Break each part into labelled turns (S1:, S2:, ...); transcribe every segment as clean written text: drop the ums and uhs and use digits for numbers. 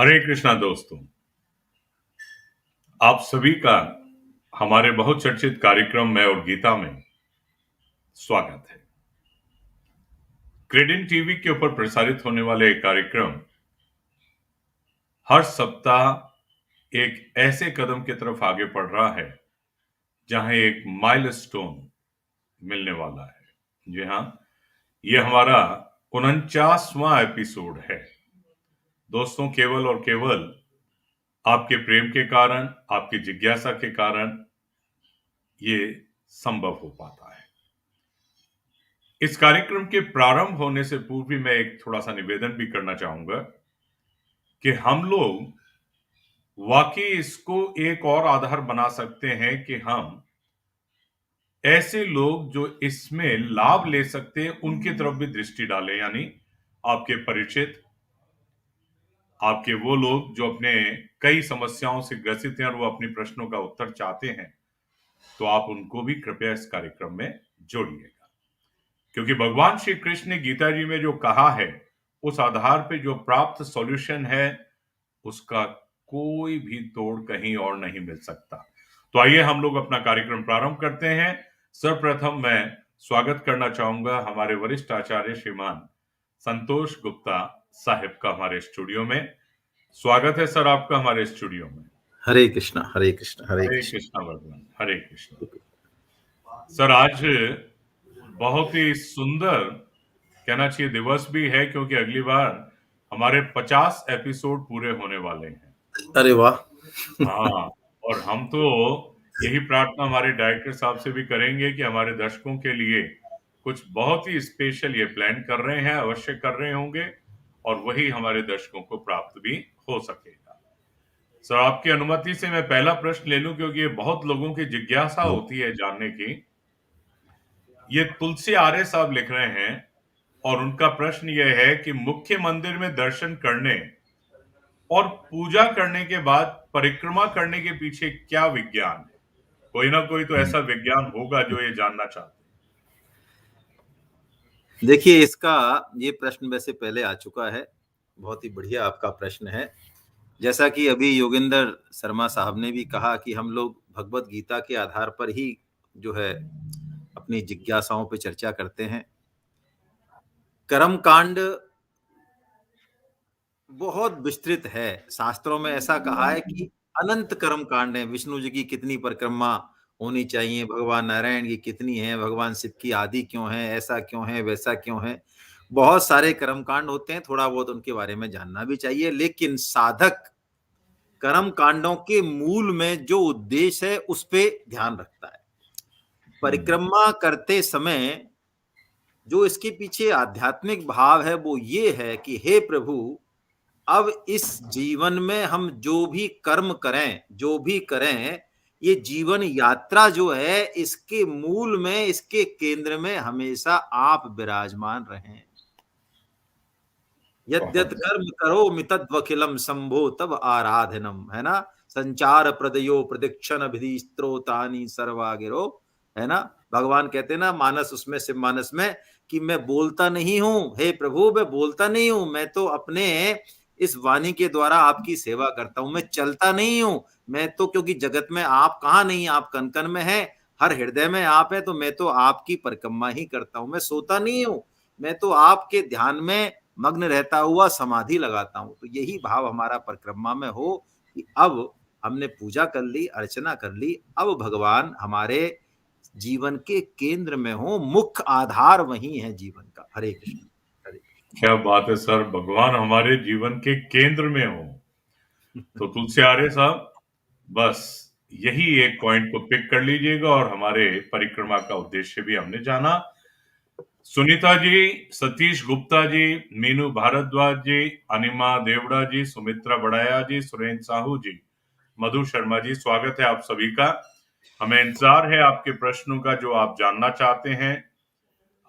S1: हरे कृष्णा दोस्तों, आप सभी का हमारे बहुत चर्चित कार्यक्रम में और गीता में स्वागत है। क्रेडिन टीवी के ऊपर प्रसारित होने वाले एक कार्यक्रम हर सप्ताह एक ऐसे कदम की तरफ आगे बढ़ रहा है जहां एक माइलस्टोन मिलने वाला है। जी हाँ, ये हमारा 49वां एपिसोड है। दोस्तों, केवल और केवल आपके प्रेम के कारण, आपकी जिज्ञासा के कारण ये संभव हो पाता है। इस कार्यक्रम के प्रारंभ होने से पूर्व भी मैं एक थोड़ा सा निवेदन भी करना चाहूंगा कि हम लोग वाकई इसको एक और आधार बना सकते हैं कि हम ऐसे लोग जो इसमें लाभ ले सकते हैं उनकी तरफ भी दृष्टि डालें। यानी आपके परिचित, आपके वो लोग जो अपने कई समस्याओं से ग्रसित हैं और वो अपने प्रश्नों का उत्तर चाहते हैं, तो आप उनको भी कृपया इस कार्यक्रम में जोड़िएगा। क्योंकि भगवान श्री कृष्ण ने गीता जी में जो कहा है, उस आधार पे जो प्राप्त सॉल्यूशन है, उसका कोई भी तोड़ कहीं और नहीं मिल सकता। तो आइए हम लोग अपना कार्यक्रम प्रारंभ करते हैं। सर्वप्रथम मैं स्वागत करना चाहूंगा हमारे वरिष्ठ आचार्य श्रीमान संतोष गुप्ता साहिब का हमारे स्टूडियो में। स्वागत है सर आपका हमारे स्टूडियो में।
S2: हरे कृष्णा, हरे कृष्णा, हरे
S1: हरे
S2: कृष्णा।
S1: कृष्णा भगवान, हरे कृष्णा। सर, आज बहुत ही सुंदर कहना चाहिए दिवस भी है, क्योंकि अगली बार हमारे 50 एपिसोड पूरे होने वाले हैं।
S2: अरे वाह।
S1: हाँ, और हम तो यही प्रार्थना हमारे डायरेक्टर साहब से भी करेंगे कि हमारे दर्शकों के लिए कुछ बहुत ही स्पेशल ये प्लान कर रहे हैं, अवश्य कर रहे होंगे, और वही हमारे दर्शकों को प्राप्त भी हो सकेगा। सर, आपकी अनुमति से मैं पहला प्रश्न ले लूं, क्योंकि ये बहुत लोगों की जिज्ञासा होती है जानने की। ये तुलसी आर्य साहब लिख रहे हैं और उनका प्रश्न यह है कि मुख्य मंदिर में दर्शन करने और पूजा करने के बाद परिक्रमा करने के पीछे क्या विज्ञान है? कोई ना कोई तो ऐसा विज्ञान होगा जो ये जानना चाहते हैं।
S2: देखिए, इसका ये प्रश्न वैसे पहले आ चुका है। बहुत ही बढ़िया आपका प्रश्न है। जैसा कि अभी योगेंद्र शर्मा साहब ने भी कहा कि हम लोग भगवत गीता के आधार पर ही जो है अपनी जिज्ञासाओं पे चर्चा करते हैं। कर्म कांड बहुत विस्तृत है। शास्त्रों में ऐसा कहा है कि अनंत कर्म कांड है। विष्णु जी की कितनी परिक्रमा होनी चाहिए, भगवान नारायण की कितनी है, भगवान शिव की आदि क्यों है, ऐसा क्यों है, वैसा क्यों है। बहुत सारे कर्म कांड होते हैं, थोड़ा बहुत उनके बारे में जानना भी चाहिए। लेकिन साधक कर्म कांडों के मूल में जो उद्देश्य है उस पे ध्यान रखता है। परिक्रमा करते समय जो इसके पीछे आध्यात्मिक भाव है वो ये है कि हे प्रभु, अब इस जीवन में हम जो भी कर्म करें, जो भी करें, ये जीवन यात्रा जो है इसके मूल में, इसके केंद्र में हमेशा आप विराजमान रहें। यद्यत कर्म करो मितद्वखिलम शंभो तब आराधनम, है ना। संचार प्रदयो प्रदक्षिण विधि स्त्रोतानी सर्वागिरो, है ना। भगवान कहते हैं ना मानस, उसमें शिव मानस में, कि मैं बोलता नहीं हूं, हे प्रभु मैं बोलता नहीं हूं, मैं तो अपने इस वाणी के द्वारा आपकी सेवा करता हूं। मैं चलता नहीं हूं, मैं तो, क्योंकि जगत में आप कहाँ नहीं, आप कन कन में हैं, हर हृदय में आप है, तो मैं तो आपकी परिक्रमा ही करता हूं। मैं सोता नहीं हूं, मैं तो आपके ध्यान में मग्न रहता हुआ समाधि लगाता हूं। तो यही भाव हमारा परिक्रमा में हो कि अब हमने पूजा कर ली, अर्चना कर ली, अब भगवान हमारे जीवन के केंद्र में हो, मुख्य आधार वही है जीवन का। हरे कृष्ण, हरे कृष्ण।
S1: क्या बात है सर, भगवान हमारे जीवन के केंद्र में हो। तो तुलसी आर्य साहब, बस यही एक पॉइंट को पिक कर लीजिएगा, और हमारे परिक्रमा का उद्देश्य भी हमने जाना। सुनीता जी, सतीश गुप्ता जी, मीनू भारद्वाज जी, अनिमा देवड़ा जी, सुमित्रा बड़ाया जी, सुरेंद्र साहू जी, मधु शर्मा जी, स्वागत है आप सभी का। हमें इंतजार है आपके प्रश्नों का जो आप जानना चाहते हैं।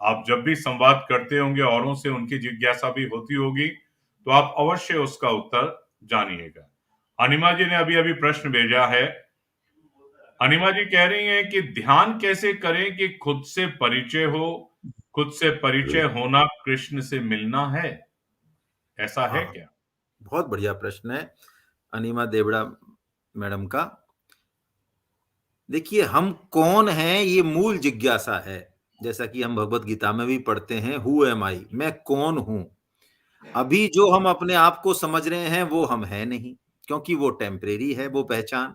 S1: आप जब भी संवाद करते होंगे औरों से, उनकी जिज्ञासा भी होती होगी, तो आप अवश्य उसका उत्तर जानिएगा। अनिमा जी ने अभी अभी प्रश्न भेजा है। अनिमा जी कह रही हैं कि ध्यान कैसे करें कि खुद से परिचय हो। खुद से परिचय होना कृष्ण से मिलना है, ऐसा है क्या?
S2: बहुत बढ़िया प्रश्न है अनिमा देवड़ा मैडम का। देखिए, हम कौन हैं ये मूल जिज्ञासा है। जैसा कि हम भगवत गीता में भी पढ़ते हैं, हु एम आई, मैं कौन हूं। अभी जो हम अपने आप को समझ रहे हैं वो हम है नहीं, क्योंकि वो टेम्परेरी है वो पहचान।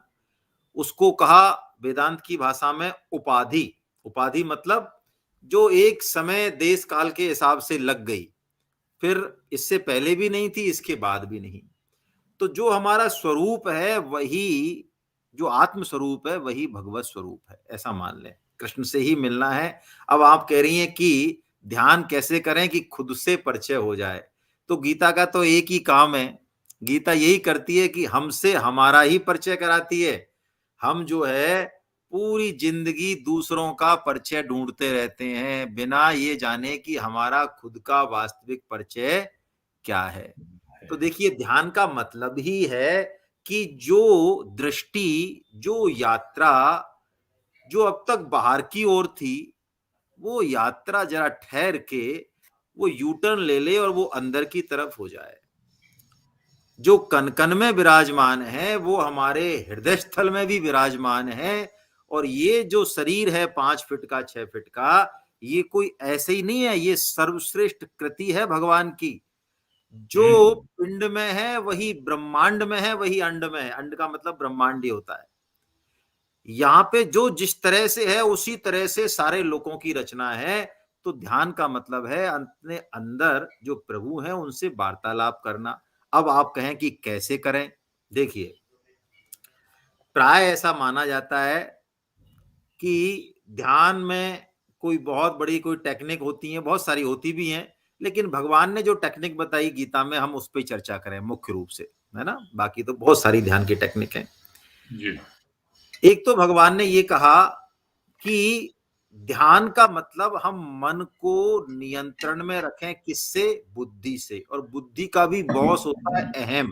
S2: उसको कहा वेदांत की भाषा में उपाधि। उपाधि मतलब जो एक समय देश काल के हिसाब से लग गई, फिर इससे पहले भी नहीं थी, इसके बाद भी नहीं। तो जो हमारा स्वरूप है वही, जो आत्म स्वरूप है वही भगवत स्वरूप है, ऐसा मान लें। कृष्ण से ही मिलना है। अब आप कह रही हैं कि ध्यान कैसे करें कि खुद से परिचय हो जाए। तो गीता का तो एक ही काम है। गीता यही करती है कि हमसे हमारा ही परिचय कराती है। हम जो है पूरी जिंदगी दूसरों का परिचय ढूंढते रहते हैं, बिना ये जाने कि हमारा खुद का वास्तविक परिचय क्या है। तो देखिए, ध्यान का मतलब ही है कि जो दृष्टि, जो यात्रा, जो अब तक बाहर की ओर थी, वो यात्रा जरा ठहर के वो यू टर्न ले ले और वो अंदर की तरफ हो जाए। जो कन कन में विराजमान है वो हमारे हृदय स्थल में भी विराजमान है। और ये जो शरीर है 5 फीट का, 6 फीट का, ये कोई ऐसे ही नहीं है, ये सर्वश्रेष्ठ कृति है भगवान की। जो पिंड में है वही ब्रह्मांड में है, वही अंड में है। अंड का मतलब ब्रह्मांड ही होता है। यहाँ पे जो जिस तरह से है उसी तरह से सारे लोगों की रचना है। तो ध्यान का मतलब है अपने अंदर जो प्रभु हैं उनसे वार्तालाप करना। अब आप कहें कि कैसे करें। देखिए, प्राय ऐसा माना जाता है कि ध्यान में कोई बहुत बड़ी कोई टेक्निक होती है, बहुत सारी होती भी हैं, लेकिन भगवान ने जो टेक्निक बताई गीता में हम उस पर चर्चा करें मुख्य रूप से, है ना। बाकी तो बहुत सारी ध्यान की टेक्निक है।
S1: जी।
S2: एक तो भगवान ने ये कहा कि ध्यान का मतलब हम मन को नियंत्रण में रखें, किससे? बुद्धि से। और बुद्धि का भी बॉस होता है अहम।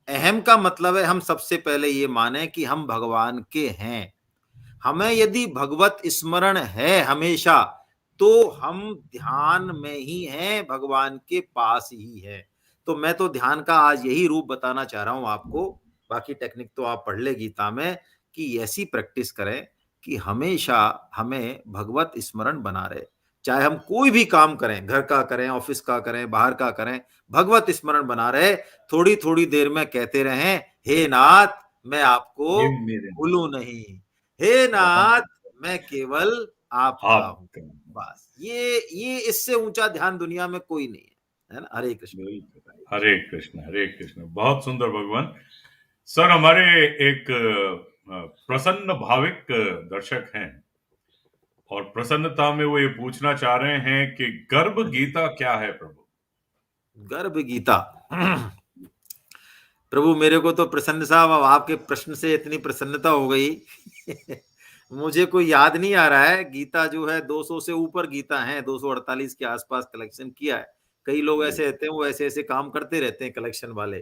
S2: अहम का मतलब है हम सबसे पहले ये माने कि हम भगवान के हैं। हमें यदि भगवत स्मरण है हमेशा, तो हम ध्यान में ही हैं, भगवान के पास ही है। तो मैं तो ध्यान का आज यही रूप बताना चाह रहा हूं आपको। बाकी टेक्निक तो आप पढ़ ले गीता में, कि ऐसी प्रैक्टिस करें कि हमेशा हमें भगवत स्मरण बना रहे। चाहे हम कोई भी काम करें, घर का करें, ऑफिस का करें, बाहर का करें, भगवत स्मरण बना रहे। थोड़ी थोड़ी देर में कहते रहें, हे नाथ मैं आपको
S1: ये मेरे
S2: भूलूं नहीं, हे
S1: बहुत
S2: नाथ मैं केवल आपका हूं।
S1: आपका।
S2: बस ये इससे ऊंचा ध्यान दुनिया में कोई नहीं है ना। हरे कृष्ण।
S1: बिल्कुल। हरे कृष्ण, हरे कृष्ण। बहुत सुंदर भगवान। सर, हमारे एक प्रसन्न भाविक दर्शक हैं, और प्रसन्नता में वो ये पूछना चाह रहे हैं कि गर्भ गीता क्या है प्रभु?
S2: गर्भ गीता। प्रभु, मेरे को तो प्रसन्न साहब अब आपके प्रश्न से इतनी प्रसन्नता हो गई। मुझे कोई याद नहीं आ रहा है। गीता जो है 200 से ऊपर गीता है, 248 के आसपास कलेक्शन किया है। कई लोग
S1: जी।
S2: ऐसे रहते हैं, वो ऐसे ऐसे काम करते रहते हैं कलेक्शन वाले,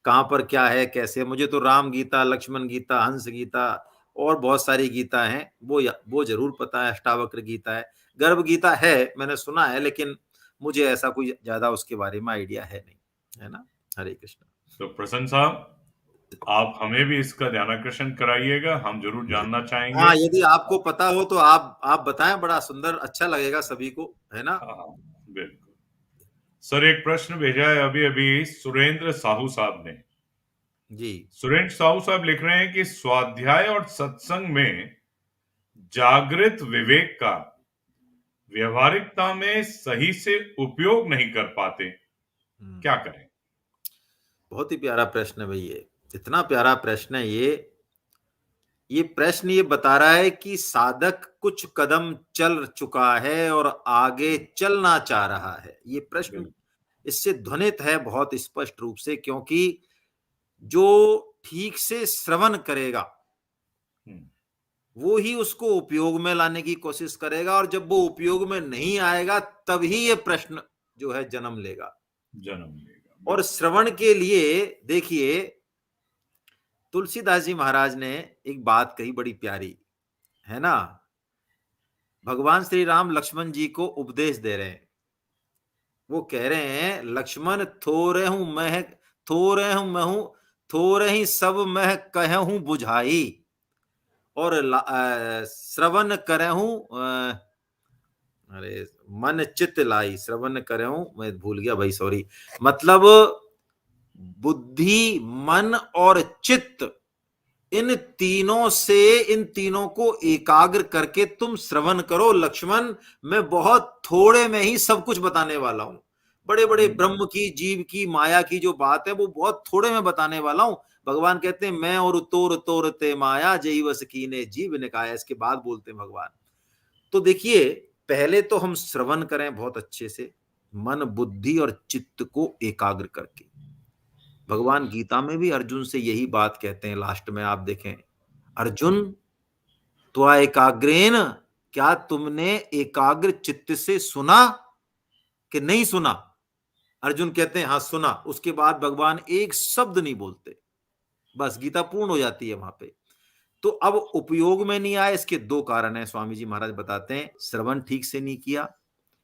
S2: कहाँ पर क्या है कैसे। मुझे तो राम गीता, लक्ष्मण गीता, हंस गीता और बहुत सारी गीता हैं, वो जरूर पता है। अष्टावक्र गीता है, गर्भ गीता है, मैंने सुना है, लेकिन मुझे ऐसा कोई ज्यादा उसके बारे में आइडिया है नहीं, है ना। हरे कृष्ण।
S1: तो प्रसन्न साहब, आप हमें भी इसका ध्यानाकर्षण कराइएगा, हम जरूर जानना चाहेंगे।
S2: हाँ, यदि आपको पता हो तो आप बताएं, बड़ा सुंदर, अच्छा लगेगा सभी को, है ना।
S1: हाँ, बिल्कुल। सर, एक प्रश्न भेजा है अभी अभी सुरेंद्र साहू साहब ने।
S2: जी।
S1: सुरेंद्र साहू साहब लिख रहे हैं कि स्वाध्याय और सत्संग में जागृत विवेक का व्यवहारिकता में सही से उपयोग नहीं कर पाते, क्या करें?
S2: बहुत ही प्यारा प्रश्न है भाई, ये इतना प्यारा प्रश्न है। ये प्रश्न ये बता रहा है कि साधक कुछ कदम चल चुका है और आगे चलना चाह रहा है। ये प्रश्न
S1: बिल्कुल।
S2: इससे ध्वनित है बहुत स्पष्ट रूप से, क्योंकि जो ठीक से श्रवण करेगा
S1: हम्म,
S2: वो ही उसको उपयोग में लाने की कोशिश करेगा, और जब वो उपयोग में नहीं आएगा तभी ये प्रश्न जो है जन्म लेगा।
S1: जन्म लेगा।
S2: और
S1: बिल्कुल।
S2: श्रवण के लिए देखिए, तुलसीदास जी महाराज ने एक बात कही बड़ी प्यारी, है ना। भगवान श्री राम लक्ष्मण जी को उपदेश दे रहे हैं। वो कह रहे हैं, लक्ष्मण थोरे हूं मैं थोरे हूं मैं हूं, थोरे ही सब मैं कहूं बुझाई, और श्रवण करहूं, अरे मन चित लाई, श्रवण करहूं, मैं भूल गया भाई, सॉरी। मतलब बुद्धि, मन और चित्त, इन तीनों से, इन तीनों को एकाग्र करके तुम श्रवण करो लक्ष्मण। मैं बहुत थोड़े में ही सब कुछ बताने वाला हूं। बड़े बड़े ब्रह्म की, जीव की, माया की जो बात है वो बहुत थोड़े में बताने वाला हूं। भगवान कहते हैं मैं और तोर तोर ते माया जई वस कीने जीव निकाया। इसके बाद बोलते हैं भगवान। तो देखिए, पहले तो हम श्रवण करें बहुत अच्छे से, मन बुद्धि और चित्त को एकाग्र करके। भगवान गीता में भी अर्जुन से यही बात कहते हैं। लास्ट में आप देखें, अर्जुन त्वा एकाग्रेन, क्या तुमने एकाग्र चित्त से सुना कि नहीं सुना? अर्जुन कहते हैं हाँ सुना। उसके बाद भगवान एक शब्द नहीं बोलते, बस गीता पूर्ण हो जाती है वहां पे। तो अब उपयोग में नहीं आया, इसके दो कारण है। स्वामी जी महाराज बताते हैं श्रवण ठीक से नहीं किया।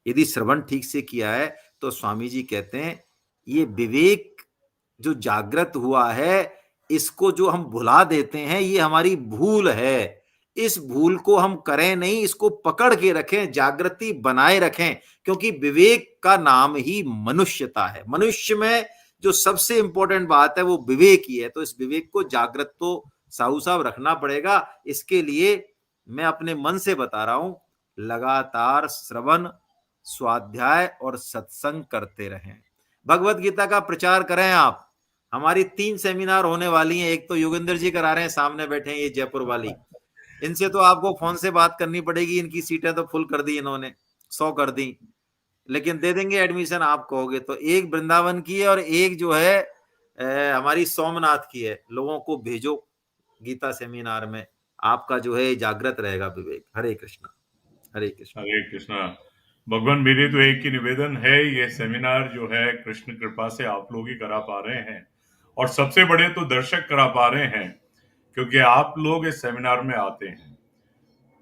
S2: यदि श्रवण ठीक से किया है तो स्वामी जी कहते हैं ये विवेक जो जागृत हुआ है, इसको जो हम भुला देते हैं, ये हमारी भूल है। इस भूल को हम करें नहीं, इसको पकड़ के रखें, जागृति बनाए रखें, क्योंकि विवेक का नाम ही मनुष्यता है। मनुष्य में जो सबसे इंपॉर्टेंट बात है वो विवेक ही है। तो इस विवेक को जागृत तो साहू साहब रखना पड़ेगा। इसके लिए मैं अपने मन से बता रहा हूं, लगातार श्रवण, स्वाध्याय और सत्संग करते रहें। भगवत गीता का प्रचार करें आप। हमारी 3 सेमिनार होने वाली हैं। एक तो योगेंद्र जी करा रहे हैं, सामने बैठे हैं ये जयपुर वाली। इनसे तो आपको फोन से बात करनी पड़ेगी, इनकी सीटें तो फुल कर दी इन्होंने, 100 कर दी, लेकिन दे देंगे एडमिशन आप कहोगे तो। एक वृंदावन की है और एक जो है हमारी सोमनाथ की है। लोगों को भेजो गीता सेमिनार में, आपका जो है जागृत रहेगा विवेक। हरे कृष्णा, हरे कृष्णा।
S1: हरे कृष्णा। भगवान, मेरे तो एक ही निवेदन है, ये सेमिनार जो है कृष्ण कृपा से आप लोग ही करा पा रहे हैं, और सबसे बड़े तो दर्शक करा पा रहे हैं, क्योंकि आप लोग इस सेमिनार में आते हैं।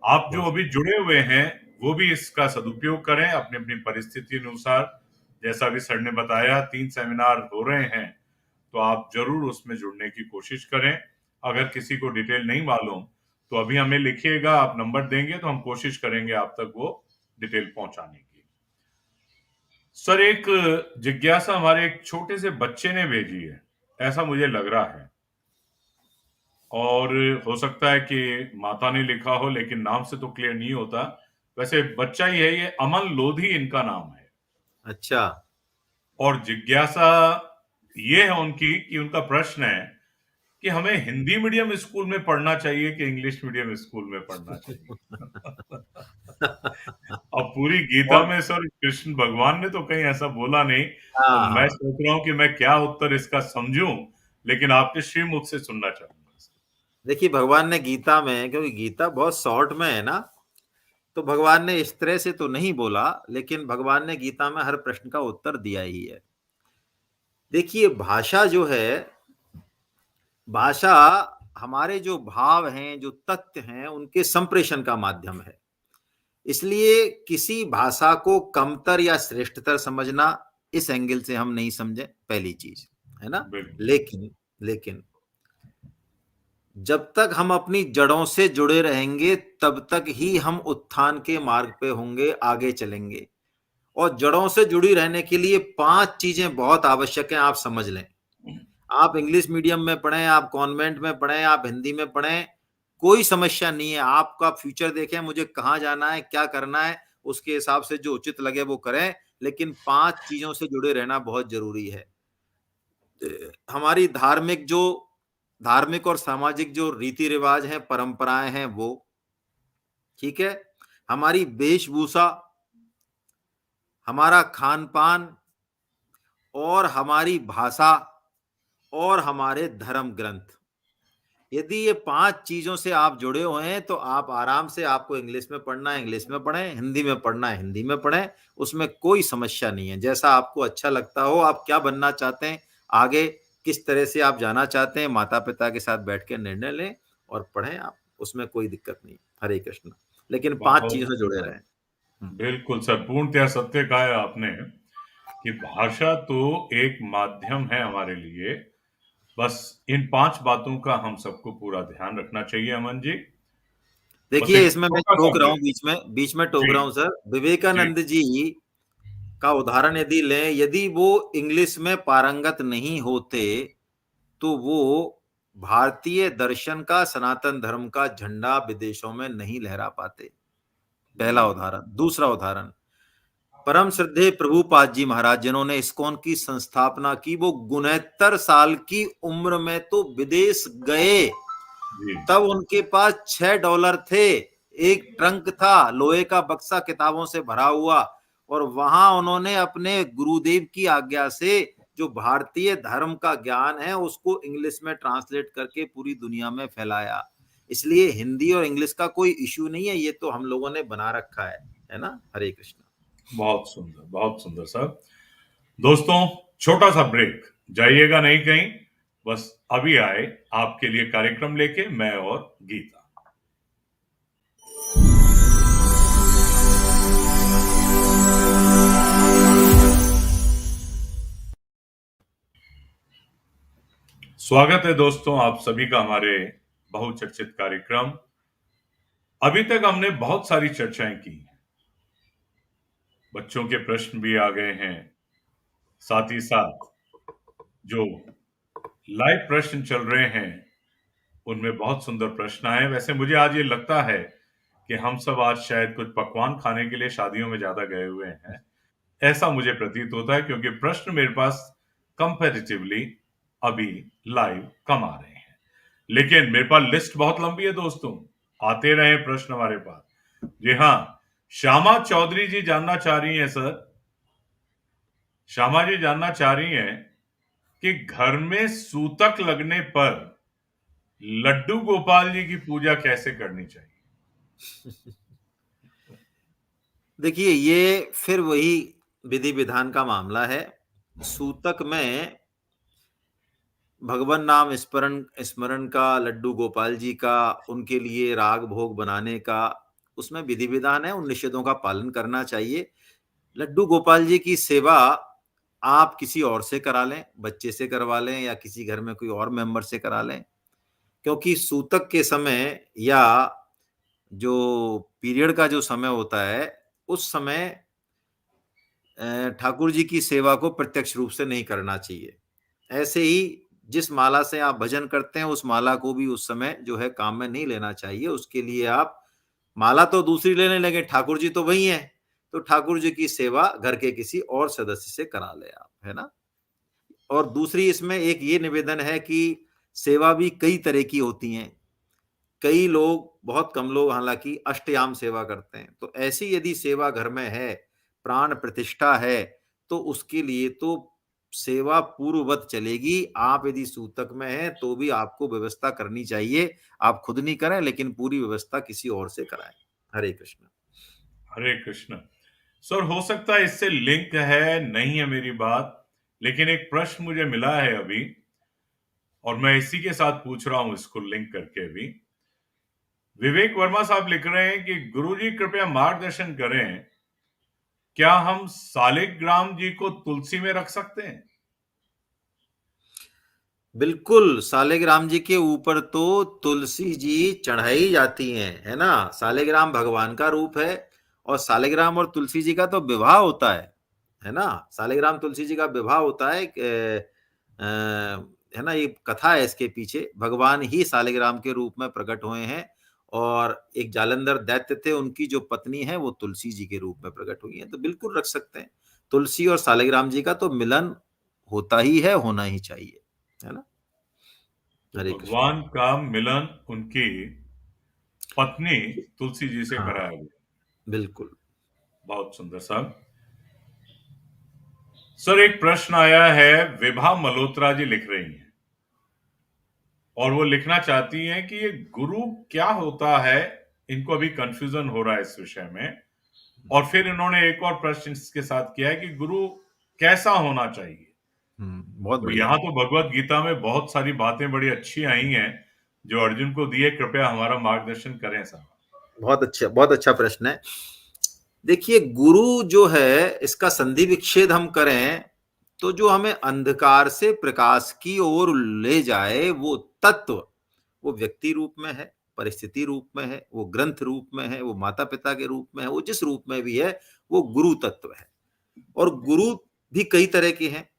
S1: आप जो अभी जुड़े हुए हैं वो भी इसका सदुपयोग करें अपनी अपनी परिस्थिति अनुसार। जैसा भी सर ने बताया 3 सेमिनार हो रहे हैं, तो आप जरूर उसमें जुड़ने की कोशिश करें। अगर किसी को डिटेल नहीं मालूम तो अभी हमें लिखिएगा, आप नंबर देंगे तो हम कोशिश करेंगे आप तक वो डिटेल पहुंचाने की। सर, एक जिज्ञासा हमारे एक छोटे से बच्चे ने भेजी है, ऐसा मुझे लग रहा है, और हो सकता है कि माता ने लिखा हो, लेकिन नाम से तो क्लियर नहीं होता। वैसे बच्चा ही है ये, अमन लोधी इनका नाम है।
S2: अच्छा।
S1: और जिज्ञासा ये है उनकी कि उनका प्रश्न है कि हमें हिंदी मीडियम स्कूल में पढ़ना चाहिए कि इंग्लिश मीडियम स्कूल में पढ़ना चाहिए। अब पूरी गीता
S2: और
S1: में सर कृष्ण भगवान ने तो कहीं ऐसा बोला नहीं। अब
S2: हाँ
S1: मैं
S2: हाँ,
S1: सोच रहा हूं कि मैं क्या उत्तर इसका समझूं, लेकिन आपके श्रीमुख से सुनना चाहूंगा।
S2: देखिए भगवान ने गीता में, क्योंकि गीता बहुत शॉर्ट में है ना, तो भगवान ने इस तरह से तो नहीं बोला, लेकिन भगवान ने गीता में हर प्रश्न का उत्तर दिया ही है। देखिए भाषा जो है, भाषा हमारे जो भाव हैं, जो तथ्य हैं, उनके संप्रेषण का माध्यम है। इसलिए किसी भाषा को कमतर या श्रेष्ठतर समझना, इस एंगल से हम नहीं समझे, पहली चीज है ना।
S1: बिल्कुल।
S2: लेकिन जब तक हम अपनी जड़ों से जुड़े रहेंगे तब तक ही हम उत्थान के मार्ग पे होंगे, आगे चलेंगे। और जड़ों से जुड़ी रहने के लिए 5 चीजें बहुत आवश्यक हैं, आप समझ लें। आप इंग्लिश मीडियम में पढ़ें, आप कॉन्वेंट में पढ़ें, आप हिंदी में पढ़ें, कोई समस्या नहीं है। आपका फ्यूचर देखें, मुझे कहाँ जाना है, क्या करना है, उसके हिसाब से जो उचित लगे वो करें, लेकिन 5 चीजों से जुड़े रहना बहुत जरूरी है। हमारी धार्मिक और सामाजिक जो रीति रिवाज हैं, परंपराएं हैं, वो ठीक है। हमारी वेशभूषा, हमारा खान पान, और हमारी भाषा, और हमारे धर्म ग्रंथ। यदि ये 5 चीजों से आप जुड़े हुए हैं तो आप आराम से, आपको इंग्लिश में पढ़ना है इंग्लिश में पढ़ें, हिंदी में पढ़ना है हिंदी में पढ़ें, उसमें कोई समस्या नहीं है। जैसा आपको अच्छा लगता हो, आप क्या बनना चाहते हैं, आगे किस तरह से आप जाना चाहते हैं, माता पिता के साथ बैठ के निर्णय लें और पढ़ें आप, उसमें कोई दिक्कत नहीं। हरे कृष्ण। लेकिन 5
S1: बहुत
S2: चीजों से जुड़े रहें।
S1: बिल्कुल सर, पूर्णतया सत्य कहा है आपने। कि भाषा तो एक माध्यम है हमारे लिए, बस इन 5 बातों का हम सबको पूरा ध्यान रखना चाहिए अमन जी। बस
S2: देखिए
S1: एक
S2: इसमें मैं
S1: छोटा-सा
S2: टोक रहा हूँ,
S1: ब्रेक।
S2: बीच में टोक
S1: जी,
S2: रहा हूँ सर।
S1: जी,
S2: विवेकानंद जी का उदाहरण यदि लें, यदि वो इंग्लिश में पारंगत नहीं होते तो वो भारतीय दर्शन का, सनातन धर्म का झंडा विदेशों में नहीं लहरा पाते। पहला
S1: जी,
S2: उदाहरण। दूसरा उदाहरण, परम श्रद्धेय प्रभुपाद जी महाराज जिन्होंने इस्कॉन की संस्थापना की, वो 69 साल की उम्र में तो विदेश गए,
S1: जी,
S2: तब उनके पास $6 थे, एक ट्रंक था, लोहे का बक्सा किताबों से भरा हुआ, और वहां उन्होंने अपने गुरुदेव की आज्ञा से जो भारतीय धर्म का ज्ञान है उसको इंग्लिश में ट्रांसलेट करके पूरी दुनिया में फैलाया। इसलिए हिंदी और इंग्लिश का कोई इश्यू नहीं है, ये तो हम लोगों ने बना रखा है ना। हरे कृष्ण।
S1: बहुत सुंदर साहब। दोस्तों, छोटा-सा ब्रेक, जाइएगा नहीं कहीं, बस अभी आए आपके लिए कार्यक्रम लेके मैं और गीता। स्वागत है दोस्तों आप सभी का हमारे बहुचर्चित कार्यक्रम। अभी तक हमने बहुत सारी चर्चाएं की हैं। बच्चों के प्रश्न भी आ गए हैं, साथ ही साथ जो लाइव प्रश्न चल रहे हैं उनमें बहुत सुंदर प्रश्न आए। वैसे मुझे आज ये लगता है कि हम सब आज शायद कुछ पकवान खाने के लिए शादियों में ज्यादा गए हुए हैं, ऐसा मुझे प्रतीत होता है, क्योंकि प्रश्न मेरे पास कंपैरेटिवली अभी लाइव कम आ रहे हैं। लेकिन मेरे पास लिस्ट बहुत लंबी है दोस्तों, आते रहे प्रश्न हमारे पास। जी हाँ, श्यामा चौधरी जी जानना चाह रही हैं सर, श्यामा जी जानना चाह रही हैं कि घर में सूतक लगने पर लड्डू गोपाल जी की पूजा कैसे करनी चाहिए।
S2: देखिए ये फिर वही विधि विधान का मामला है। सूतक में भगवान नाम स्मरण स्मरण का, लड्डू गोपाल जी का, उनके लिए राग भोग बनाने का, उसमें विधि विधान है, उन निषेधों का पालन करना चाहिए। लड्डू गोपाल जी की सेवा आप किसी और से करा लें, बच्चे से करवा लें या किसी घर में कोई और मेंबर से करा लें, क्योंकि सूतक के समय या जो पीरियड का जो समय होता है उस समय ठाकुर जी की सेवा को प्रत्यक्ष रूप से नहीं करना चाहिए। ऐसे ही जिस माला से आप भजन करते हैं उस माला को भी उस समय जो है काम में नहीं लेना चाहिए। उसके लिए आप माला तो दूसरी लेने लगे, ठाकुर जी तो वही हैं, तो ठाकुर जी की सेवा घर के किसी और सदस्य से करा ले आप, है ना। और दूसरी इसमें एक ये निवेदन है कि सेवा भी कई तरह की होती हैं। कई लोग, बहुत कम लोग हालांकि अष्टयाम सेवा करते हैं, तो ऐसी यदि सेवा घर में है, प्राण प्रतिष्ठा है, तो उसके लिए तो सेवा पूर्ववत चलेगी। आप यदि सूतक में हैं तो भी आपको व्यवस्था करनी चाहिए। आप खुद नहीं करें लेकिन पूरी व्यवस्था किसी और से कराएं। हरे कृष्ण।
S1: हरे कृष्ण। सर, हो सकता है इससे लिंक है, नहीं है मेरी बात, लेकिन एक प्रश्न मुझे मिला है अभी और मैं इसी के साथ पूछ रहा हूं इसको लिंक करके भी। विवेक वर्मा साहब लिख रहे हैं कि गुरुजी कृपया मार्गदर्शन करें, क्या हम सालिग्राम जी को तुलसी में रख सकते हैं।
S2: बिल्कुल, सालिग्राम जी के ऊपर तो तुलसी जी चढ़ाई जाती हैं, है ना। सालिग्राम भगवान का रूप है और सालिग्राम और तुलसी जी का तो विवाह होता है ना। सालिग्राम तुलसी जी का विवाह होता है, है ना। ये कथा है इसके पीछे, भगवान ही सालिग्राम के रूप में प्रकट हुए हैं और एक जालंधर दैत्य थे, उनकी जो पत्नी है वो तुलसी जी के रूप में प्रकट हुई है। तो बिल्कुल रख सकते हैं। तुलसी और सालिग्राम जी का तो मिलन होता ही है, होना ही चाहिए, है ना।
S1: तो
S2: हरे कृष्ण।
S1: भगवान का मिलन उनकी पत्नी तुलसी जी से
S2: हाँ,
S1: कराया गया।
S2: बिल्कुल।
S1: बहुत सुंदर साहब। सर, एक प्रश्न आया है, विभा मल्होत्रा जी लिख रही हैं और वो लिखना चाहती हैं कि ये गुरु क्या होता है। इनको अभी कंफ्यूजन हो रहा है इस विषय में, और फिर इन्होंने एक और प्रश्न इसके साथ किया है कि गुरु कैसा होना चाहिए।
S2: बहुत
S1: तो
S2: बढ़िया।
S1: यहाँ तो भगवत गीता में बहुत सारी बातें बड़ी अच्छी आई हैं जो अर्जुन को दिए, कृपया हमारा मार्गदर्शन करें साहब।
S2: बहुत अच्छा प्रश्न है। देखिए, गुरु जो है, इसका संधि विच्छेद हम करें तो जो हमें अंधकार से प्रकाश की ओर ले जाए, वो तत्व, वो व्यक्ति रूप में है, परिस्थिति रूप में है, वो ग्रंथ रूप में है, वो माता पिता के रूप में है, वो जिस रूप में भी है, वो गुरु तत्व है। और गुरु भी कई तरह के हैं।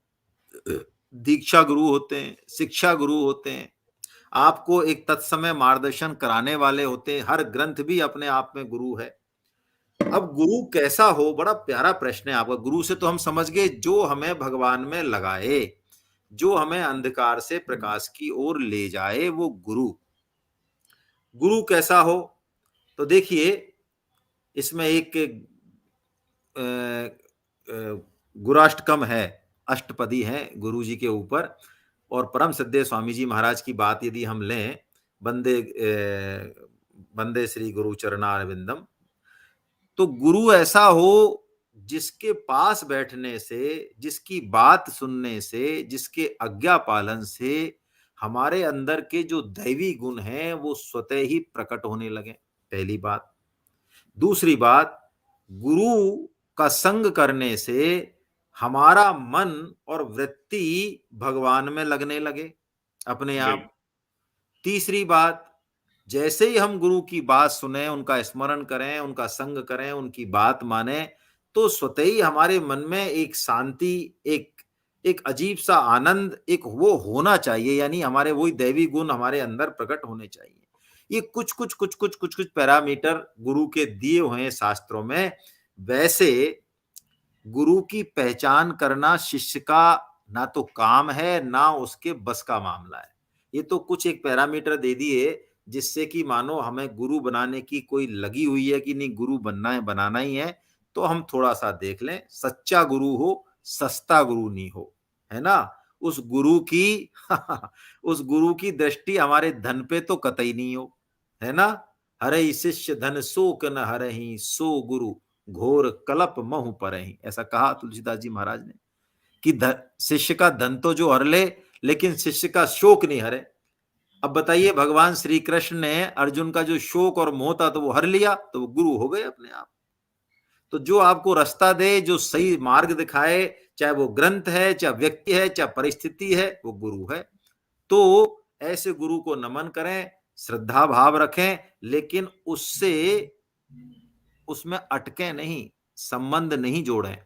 S2: दीक्षा गुरु होते हैं, शिक्षा गुरु होते हैं, आपको एक तत्समय मार्गदर्शन कराने वाले होते हैं। हर ग्रंथ भी अपने आप में गुरु है। अब गुरु कैसा हो, बड़ा प्यारा प्रश्न है आपका। गुरु से तो हम समझ गए जो हमें भगवान में लगाए, जो हमें अंधकार से प्रकाश की ओर ले जाए, वो गुरु। गुरु कैसा हो, तो देखिए, इसमें एक गुराष्टकम है, अष्टपदी है गुरु जी के ऊपर। और परम श्रद्धेय स्वामी जी महाराज की बात यदि हम लें, बंदे बंदे श्री गुरु चरणारविंदम, तो गुरु ऐसा हो जिसके पास बैठने से, जिसकी बात सुनने से, जिसके आज्ञा पालन से हमारे अंदर के जो दैवी गुण हैं वो स्वतः ही प्रकट होने लगे, पहली बात। दूसरी बात, गुरु का संग करने से हमारा मन और वृत्ति भगवान में लगने लगे अपने आप। तीसरी बात, जैसे ही हम गुरु की बात सुने, उनका स्मरण करें, उनका संग करें, उनकी बात माने, तो स्वतः ही हमारे मन में एक शांति, एक एक अजीब सा आनंद, एक वो होना चाहिए, यानी हमारे वही दैवी गुण हमारे अंदर प्रकट होने चाहिए। ये कुछ पैरामीटर गुरु के दिए हुए हैं शास्त्रों में। वैसे गुरु की पहचान करना शिष्य का ना तो काम है, ना उसके बस का मामला है। ये तो कुछ एक पैरामीटर दे दिए जिससे कि मानो हमें गुरु बनाने की कोई लगी हुई है कि नहीं, गुरु बनना है, बनाना ही है। तो हम थोड़ा सा देख लें, सच्चा गुरु हो, सस्ता गुरु नहीं हो, है ना। उस गुरु की उस गुरु की दृष्टि हमारे धन पे तो कतई नहीं हो, है ना। हरहि शिष्य धन शोक न हरहि, सो गुरु घोर कलप महु परहि। ऐसा कहा तुलसीदास जी महाराज ने कि शिष्य का धन तो जो हर ले, लेकिन शिष्य का शोक नहीं हरे। अब बताइए, भगवान श्री कृष्ण ने अर्जुन का जो शोक और मोह था तो वो हर लिया, तो वो गुरु हो गए अपने आप। तो जो आपको रास्ता दे, जो सही मार्ग दिखाए, चाहे वो ग्रंथ है, चाहे व्यक्ति है, चाहे परिस्थिति है, वो गुरु है। तो ऐसे गुरु को नमन करें, श्रद्धा भाव रखें, लेकिन उसमें अटके नहीं, संबंध नहीं जोड़ें।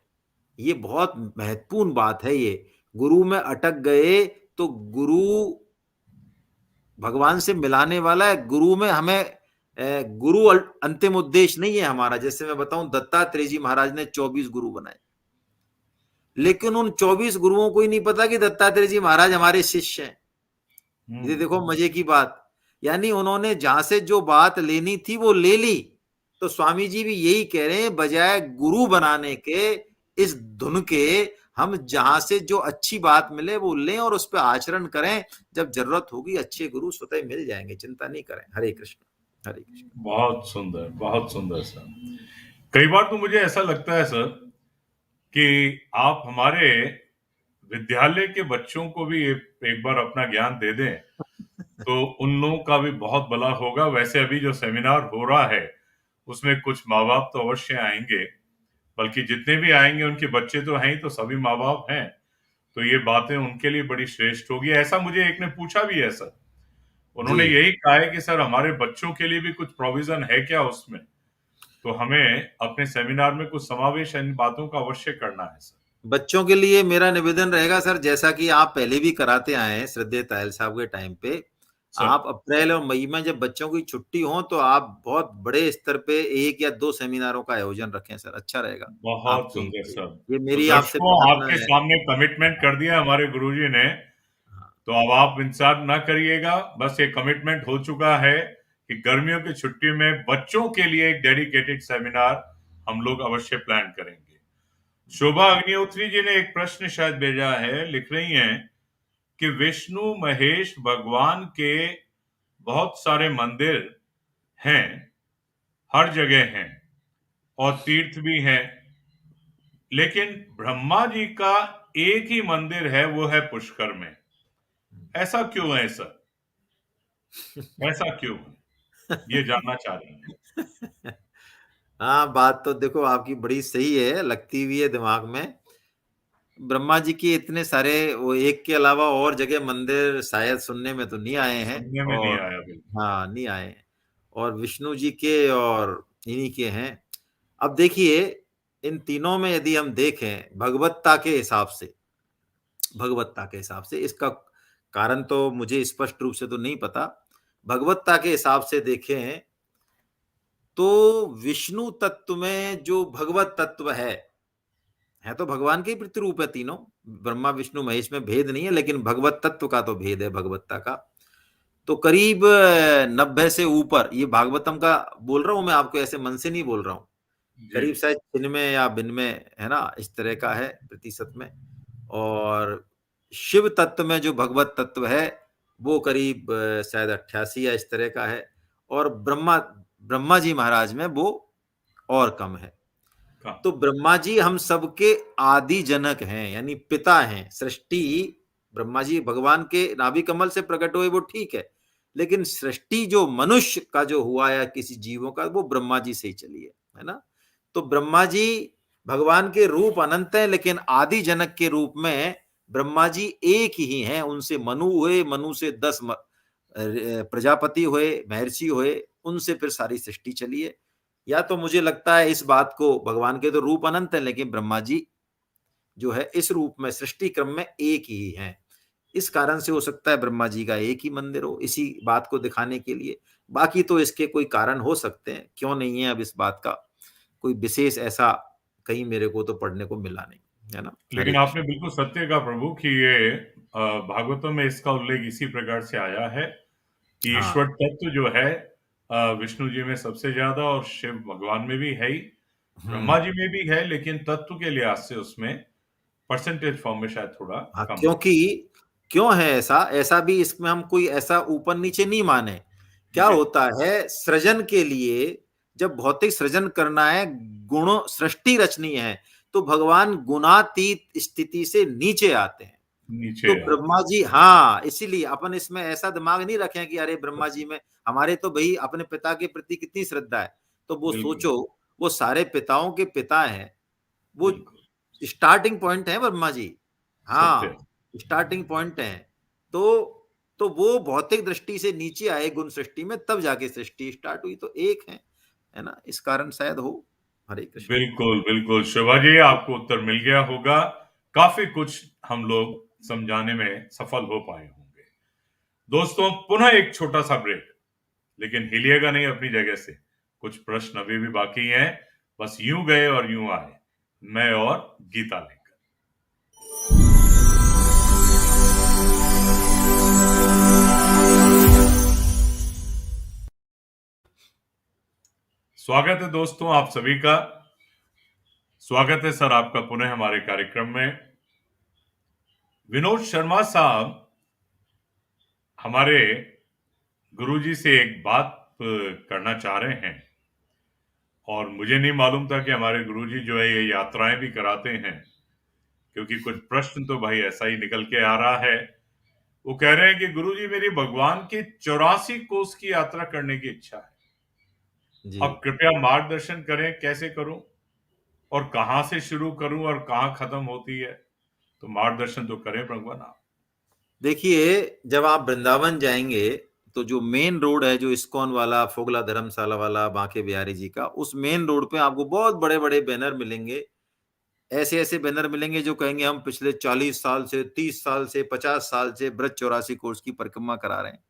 S2: ये बहुत महत्वपूर्ण बात है। ये गुरु में अटक गए तो गुरु भगवान से मिलाने वाला है। गुरु में हमें गुरु अंतिम उद्देश्य नहीं है हमारा। जैसे मैं बताऊं, दत्तात्रेय जी महाराज ने 24 गुरु बनाए, लेकिन उन 24 गुरुओं को ही नहीं पता कि दत्तात्रेय जी महाराज हमारे शिष्य हैं। ये देखो मजे की बात, यानी उन्होंने जहां से जो बात लेनी थी वो ले ली। तो स्वामी जी भी यही कह रहे हैं, बजाय गुरु बनाने के, इस धुन के, हम जहां से जो अच्छी बात मिले वो लें और उस पर आचरण करें। जब जरूरत होगी अच्छे गुरु स्वतः मिल जाएंगे, चिंता नहीं करें। हरे कृष्ण, हरे कृष्ण।
S1: बहुत सुंदर सर। कई बार तो मुझे ऐसा लगता है सर कि आप हमारे विद्यालय के बच्चों को भी एक बार अपना ज्ञान दे दें तो उन लोगों का भी बहुत भला होगा। वैसे अभी जो सेमिनार हो रहा है उसमें कुछ माँ बाप तो अवश्य आएंगे, बल्कि जितने भी आएंगे उनके बच्चे तो हैं ही, तो सभी माँ बाप हैं, तो ये बातें उनके लिए बड़ी श्रेष्ठ होगी। ऐसा मुझे एक ने पूछा भी है सर, उन्होंने यही कहा है कि सर हमारे बच्चों के लिए भी कुछ प्रोविजन है क्या उसमें, तो हमें अपने सेमिनार में कुछ समावेश इन बातों का अवश्य करना है सर।
S2: बच्चों के लिए मेरा निवेदन रहेगा सर, जैसा कि आप पहले भी कराते आए हैं श्रद्धेय तायल साहब के टाइम पे, आप अप्रैल और मई में जब बच्चों की छुट्टी हो तो आप बहुत बड़े स्तर पे 1 या 2 सेमिनारों का आयोजन रखें सर, अच्छा रहेगा
S1: बहुत
S2: आपके
S1: सुंदर
S2: लिए।
S1: सर।
S2: ये
S1: तो
S2: मेरी आपसे
S1: दर्शकों,
S2: प्रार्थना
S1: आपके
S2: है।
S1: सामने कमिटमेंट कर दिया हमारे गुरुजी ने, तो अब आप इंतजार ना करिएगा, बस ये कमिटमेंट हो चुका है कि गर्मियों की छुट्टी में बच्चों के लिए एक डेडिकेटेड सेमिनार हम लोग अवश्य प्लान करेंगे। शोभा अग्निहोत्री जी ने एक प्रश्न शायद भेजा है, लिख रही हैं कि विष्णु महेश भगवान के बहुत सारे मंदिर हैं, हर जगह हैं और तीर्थ भी हैं, लेकिन ब्रह्मा जी का एक ही मंदिर है, वो है पुष्कर में। ऐसा क्यों है सर, ऐसा क्यों है, ये जानना चाह रही हैं।
S2: हाँ, बात तो देखो आपकी बड़ी सही है, लगती भी है दिमाग में। ब्रह्मा जी के इतने सारे, वो एक के अलावा और जगह मंदिर शायद सुनने में तो नहीं आए हैं।
S1: सुनने में नहीं
S2: और
S1: आया बिल्कुल।
S2: हाँ, नहीं आए हैं। और विष्णु जी के और इन्हीं के हैं। अब देखिए, इन तीनों में यदि हम देखें भगवत्ता के हिसाब से, भगवत्ता के हिसाब से इसका कारण तो मुझे स्पष्ट रूप से तो नहीं पता। भगवत्ता के हिसाब से देखें तो विष्णु तत्व में जो भगवत तत्व है तो भगवान के ही प्रतिरूप है तीनों। ब्रह्मा विष्णु महेश में भेद नहीं है, लेकिन भगवत तत्व का तो भेद है, भगवत्ता का। तो करीब 90 से ऊपर, ये भागवतम का बोल रहा हूं मैं आपको, ऐसे मन से नहीं बोल रहा हूं।
S1: जी
S2: करीब
S1: जी।
S2: शायद छिन्नवे या बिन्नवे, है ना, इस तरह का है प्रतिशत में। और शिव तत्व में जो भगवत तत्व है वो करीब शायद 88 या इस तरह का है। और ब्रह्मा ब्रह्मा जी महाराज में वो और कम है।
S1: कहा।
S2: तो ब्रह्मा जी हम सबके आदि जनक हैं, यानी पिता हैं सृष्टि। ब्रह्मा जी भगवान के नाभि कमल से प्रकट हुए, वो ठीक है, लेकिन सृष्टि जो मनुष्य का जो हुआ या किसी जीवों का, वो ब्रह्मा जी से ही चली है ना। तो ब्रह्मा जी भगवान के रूप अनंत है, लेकिन आदि जनक के रूप में ब्रह्मा जी एक ही हैं। उनसे मनु हुए, मनु से 10 प्रजापति हुए, महर्षि हुए, उनसे फिर सारी सृष्टि चली है। या तो मुझे लगता है इस बात को, भगवान के तो रूप अनंत है, लेकिन ब्रह्मा जी जो है इस रूप में सृष्टि क्रम में एक ही है। इस कारण से हो सकता है ब्रह्मा जी का एक ही मंदिर हो, इसी बात को दिखाने के लिए। बाकी तो इसके कोई कारण हो सकते हैं, क्यों नहीं है, अब इस बात का कोई विशेष ऐसा कहीं मेरे को तो पढ़ने को मिला नहीं, है ना। हरे
S1: लेकिन
S2: कृष्ण।
S1: आपने बिल्कुल सत्य कहा प्रभु कि ये भागवतम में इसका उल्लेख इसी प्रकार से आया है कि ईश्वर
S2: हाँ।
S1: तत्व जो है विष्णु जी में सबसे ज्यादा और शिव भगवान में भी है ही, ब्रह्मा
S2: हम्म।
S1: जी में भी है, लेकिन तत्व के लिहाज से उसमें परसेंटेज फॉर्म में शायद थोड़ा
S2: हाँ,
S1: कम है।
S2: क्योंकि क्यों है ऐसा, ऐसा भी इसमें हम कोई ऐसा ऊपर नीचे नहीं माने। क्या
S1: जी
S2: होता है, सृजन के लिए जब भौतिक सृजन करना है, गुण सृष्टि रचनी है, तो भगवान गुणातीत स्थिति से नीचे आते हैं।
S1: नीचे
S2: तो
S1: आते
S2: ब्रह्मा जी, हाँ, इसीलिए अपन इसमें ऐसा दिमाग नहीं रखें कि अरे ब्रह्मा जी में, हमारे तो भाई अपने पिता के प्रति कितनी श्रद्धा है। तो वो
S1: बिल्कुल
S2: सोचो, वो सारे पिताओं के पिता हैं, वो
S1: बिल्कुल
S2: स्टार्टिंग पॉइंट है ब्रह्मा जी।
S1: सत्य।
S2: हाँ, स्टार्टिंग पॉइंट है। तो तो वो भौतिक दृष्टि से नीचे आए गुण सृष्टि में, तब जाके सृष्टि स्टार्ट हुई, तो एक है ना, इस कारण शायद हो। हरे कृष्ण।
S1: बिल्कुल बिल्कुल शिवा जी, आपको उत्तर मिल गया होगा। काफी कुछ हम लोग समझाने में सफल हो पाए होंगे। दोस्तों, पुनः एक छोटा सा ब्रेक, लेकिन हिलिएगा नहीं अपनी जगह से। कुछ प्रश्न अभी भी बाकी हैं, बस यूं गए और यूं आए, मैं और गीता लेकर। स्वागत है दोस्तों आप सभी का। स्वागत है सर आपका पुनः हमारे कार्यक्रम में। विनोद शर्मा साहब हमारे गुरुजी से एक बात करना चाह रहे हैं, और मुझे नहीं मालूम था कि हमारे गुरुजी जो है ये यात्राएं भी कराते हैं, क्योंकि कुछ प्रश्न तो भाई ऐसा ही निकल के आ रहा है। वो कह रहे हैं कि गुरुजी, मेरी भगवान की 84 कोस की यात्रा करने की इच्छा है।
S2: जी,
S1: अब कृपया मार्गदर्शन करें, कैसे करूं और कहां से शुरू करूं और कहां खत्म होती है। तो मार्गदर्शन तो करें भगवान आप।
S2: देखिए, जब आप वृंदावन जाएंगे तो जो मेन रोड है, जो इस्कॉन वाला, फोगला धर्मशाला वाला, बांके बिहारी जी का, उस मेन रोड पे आपको बहुत बड़े बड़े बैनर मिलेंगे। ऐसे ऐसे बैनर मिलेंगे जो कहेंगे हम पिछले 40 साल से, 30 साल से, 50 साल से ब्रज 84 कोर्स की परिक्रमा करा रहे हैं।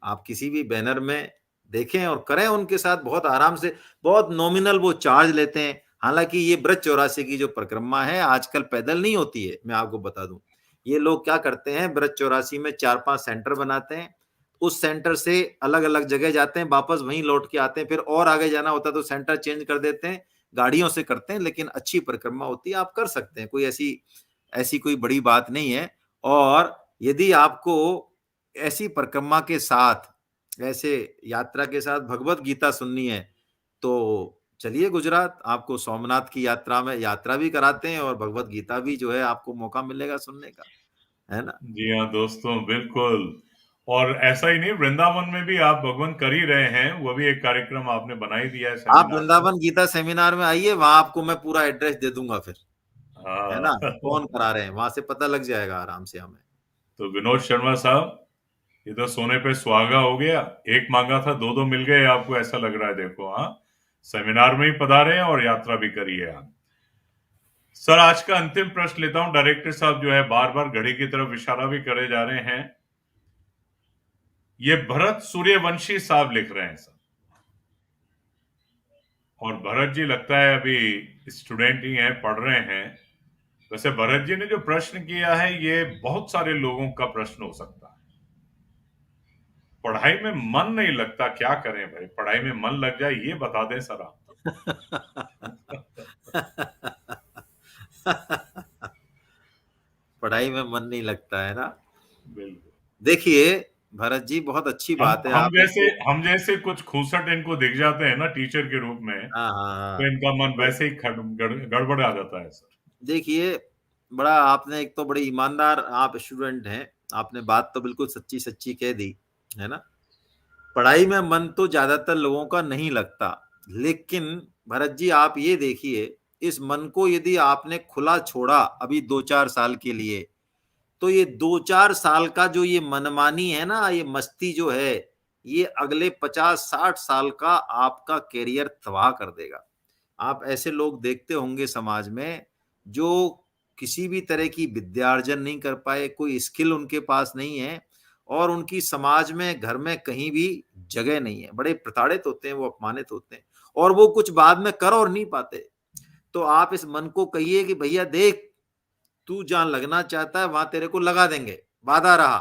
S2: आप किसी भी बैनर में देखें और करें उनके साथ, बहुत आराम से। बहुत नॉमिनल वो चार्ज लेते हैं। हालांकि ये ब्रज 84 की जो परिक्रमा है आजकल पैदल नहीं होती है, मैं आपको बता दूं। ये लोग क्या करते हैं, ब्रज 84 में 4-5 सेंटर बनाते हैं। उस सेंटर से अलग अलग जगह जाते हैं, वापस वहीं लौट के आते हैं। फिर और आगे जाना होता है तो सेंटर चेंज कर देते हैं, गाड़ियों से करते हैं। लेकिन अच्छी परिक्रमा होती है, आप कर सकते हैं, कोई ऐसी ऐसी कोई बड़ी बात नहीं है। और यदि आपको ऐसी परिक्रमा के साथ, ऐसे यात्रा के साथ भगवत गीता सुननी है, तो चलिए गुजरात, आपको सोमनाथ की यात्रा में यात्रा भी कराते हैं और भगवत गीता भी जो है आपको मौका मिलेगा सुनने का, है ना।
S1: जी हाँ दोस्तों, बिल्कुल। और ऐसा ही नहीं, वृंदावन में भी आप भगवान कर ही रहे हैं, वो भी एक कार्यक्रम आपने बना ही दिया है
S2: आप
S1: सेमिनार में।
S2: वृंदावन गीता सेमिनार में आइए, वहां आपको मैं पूरा एड्रेस दे दूंगा फिर, है ना,
S1: हाँ।
S2: कौन करा रहे हैं, वहां से पता लग जाएगा आराम से हमें।
S1: तो विनोद शर्मा साहब, ये तो सोने पे सुहागा हो गया। एक मांगा था, दो दो मिल गए आपको, ऐसा लग रहा है। देखो, हाँ, सेमिनार में ही पधारे हैं और यात्रा भी करी है आप। सर, आज का अंतिम प्रश्न लेता हूं। डायरेक्टर साहब जो है बार बार घड़ी की तरफ इशारा भी करे जा रहे हैं। ये भरत सूर्यवंशी साहब लिख रहे हैं सर, और भरत जी लगता है अभी स्टूडेंट ही हैं, पढ़ रहे हैं। वैसे भरत जी ने जो प्रश्न किया है, ये बहुत सारे लोगों का प्रश्न हो सकता है। पढ़ाई में मन नहीं लगता, क्या करें भाई? पढ़ाई में मन लग जाए, ये बता दें सर आप।
S2: पढ़ाई में मन नहीं लगता है ना।
S1: बिल्कुल।
S2: देखिए भरत जी, बहुत अच्छी
S1: हम
S2: बात है,
S1: हम
S2: आप
S1: जैसे
S2: इसको।
S1: हम जैसे कुछ खूसट इनको दिख जाते हैं ना टीचर के रूप में,
S2: हाँ हाँ
S1: तो
S2: हाँ।
S1: इनका मन
S2: तो
S1: वैसे ही गड़बड़ आ जाता है सर।
S2: देखिए, बड़ा आपने, एक तो बड़े ईमानदार आप स्टूडेंट हैं, आपने बात तो बिल्कुल सच्ची सच्ची कह दी, है ना। पढ़ाई में मन तो ज्यादातर लोगों का नहीं लगता, लेकिन भरत जी आप ये देखिए, इस मन को यदि आपने खुला छोड़ा अभी 2-4 साल के लिए, तो ये 2-4 साल का जो ये मनमानी है ना, ये मस्ती जो है, ये अगले 50-60 साल का आपका कैरियर तबाह कर देगा। आप ऐसे लोग देखते होंगे समाज में, जो किसी भी तरह की विद्यार्जन नहीं कर पाए, कोई स्किल उनके पास नहीं है, और उनकी समाज में, घर में कहीं भी जगह नहीं है, बड़े प्रताड़ित होते हैं, वो अपमानित होते हैं, और वो कुछ बाद में कर और नहीं पाते। तो आप इस मन को कहिए कि भैया देख, तू जहां लगना चाहता है वहां तेरे को लगा देंगे, वादा रहा,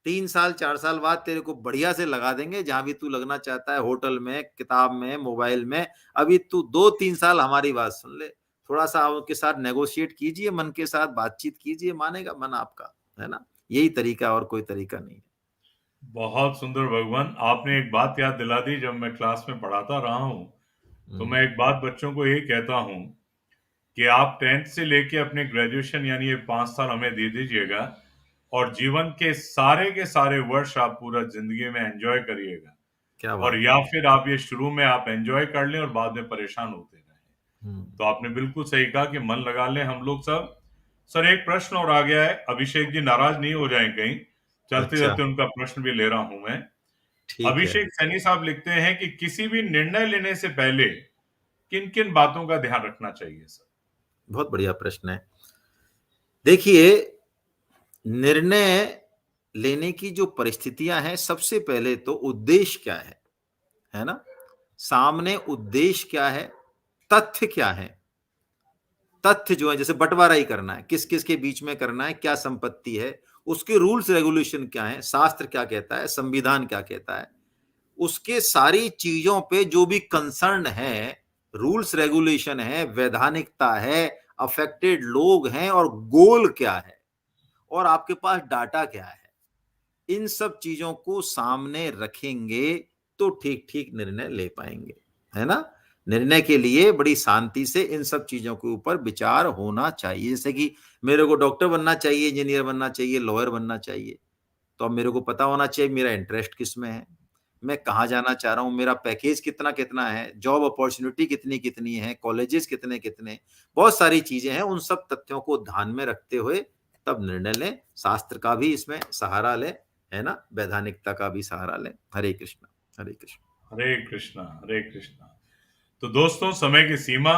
S2: 3 साल 4 साल बाद तेरे को बढ़िया से लगा देंगे, जहां भी तू लगना चाहता है, होटल में, किताब में, मोबाइल में। अभी तू 2-3 साल हमारी बात सुन ले, थोड़ा सा उनके साथ नेगोशिएट कीजिए, मन के साथ बातचीत कीजिए, मानेगा मन आपका, है ना। यही तरीका, और कोई तरीका नहीं है।
S1: बहुत सुंदर भगवान, आपने एक बात याद दिला दी। जब मैं क्लास में पढ़ाता रहा हूँ, तो मैं एक बात बच्चों को यही कहता हूँ कि आप 10th से लेके अपने ग्रेजुएशन, यानी ये 5 साल हमें दे दीजिएगा, और जीवन के सारे वर्ष आप पूरा जिंदगी में एंजॉय करिएगा।
S2: क्या
S1: और
S2: बात है।
S1: या फिर आप ये शुरू में आप एंजॉय कर लें और बाद में परेशान होते रहें।
S2: हम्म।
S1: तो आपने बिल्कुल सही कहा कि मन लगा लें हम लोग सब। सर, एक प्रश्न और आ गया है, अभिषेक जी नाराज नहीं हो जाएं कहीं, चलते
S2: अच्छा,
S1: चलते उनका प्रश्न भी ले रहा हूं मैं।
S2: ठीक है।
S1: अभिषेक सैनी साहब लिखते हैं कि किसी भी निर्णय लेने से पहले किन किन बातों का ध्यान रखना चाहिए सर?
S2: बहुत बढ़िया प्रश्न है। देखिए, निर्णय लेने की जो परिस्थितियां हैं, सबसे पहले तो उद्देश्य क्या है ना, सामने उद्देश्य क्या है, तथ्य क्या है। तथ्य जो है, जैसे बंटवारा ही करना है, किस किस के बीच में करना है, क्या संपत्ति है, उसके रूल्स रेगुलेशन क्या है, शास्त्र क्या कहता है, संविधान क्या कहता है, उसके सारी चीजों पे जो भी कंसर्न है, रूल्स रेगुलेशन है, वैधानिकता है, अफेक्टेड लोग हैं, और गोल क्या है, और आपके पास डाटा क्या है, इन सब चीजों को सामने रखेंगे तो ठीक ठीक निर्णय ले पाएंगे, है ना। निर्णय के लिए बड़ी शांति से इन सब चीजों के ऊपर विचार होना चाहिए। जैसे कि मेरे को डॉक्टर बनना चाहिए, इंजीनियर बनना चाहिए, लॉयर बनना चाहिए, तो अब मेरे को पता होना चाहिए मेरा इंटरेस्ट किस में है, मैं कहाँ जाना चाह रहा हूँ, मेरा पैकेज कितना कितना है, जॉब अपॉर्चुनिटी कितनी कितनी है, कॉलेजेस कितने कितने, बहुत सारी चीजें हैं। उन सब तथ्यों को ध्यान में रखते हुए तब निर्णय लें, शास्त्र का भी इसमें सहारा लें, है ना, वैधानिकता का भी सहारा लें। हरे कृष्ण, हरे कृष्ण।
S1: हरे कृष्णा, हरे कृष्णा। तो दोस्तों, समय की सीमा,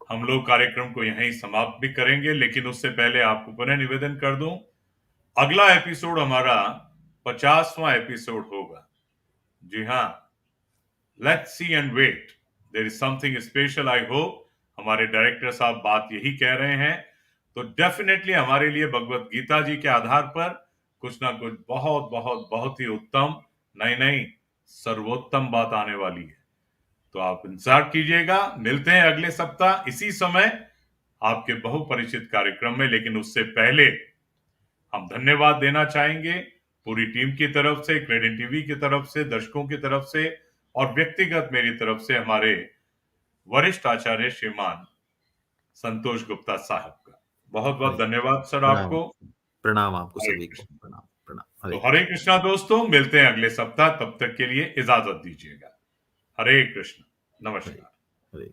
S1: हम लोग कार्यक्रम को यहीं समाप्त भी करेंगे, लेकिन उससे पहले आपको पुनः निवेदन कर दूं, अगला एपिसोड हमारा 50वां एपिसोड होगा। जी हाँ, let's see and wait, there is something special, I hope. हमारे डायरेक्टर साहब बात यही कह रहे हैं, तो डेफिनेटली हमारे लिए भगवत गीता जी के आधार पर कुछ ना कुछ बहुत बहुत बहुत ही उत्तम, नहीं नहीं, सर्वोत्तम बात आने वाली है। तो आप इंतजार कीजिएगा। मिलते हैं अगले सप्ताह इसी समय आपके बहुपरिचित कार्यक्रम में। लेकिन उससे पहले हम धन्यवाद देना चाहेंगे पूरी टीम की तरफ से, क्रेडिट टीवी की तरफ से, दर्शकों की तरफ से, और व्यक्तिगत मेरी तरफ से हमारे वरिष्ठ आचार्य श्रीमान संतोष गुप्ता साहब का बहुत बहुत
S2: हरे,
S1: धन्यवाद सर
S2: प्रणाम,
S1: आपको।
S2: प्रणाम आपको
S1: हरे
S2: सभी को,
S1: कृष्ण।
S2: प्रणाम प्रणाम।
S1: तो
S2: हरे
S1: हरे कृष्णा दोस्तों, मिलते हैं अगले सप्ताह, तब तक के लिए इजाजत दीजिएगा। हरे कृष्ण,
S2: हरे
S1: नमस्कार।
S2: हरे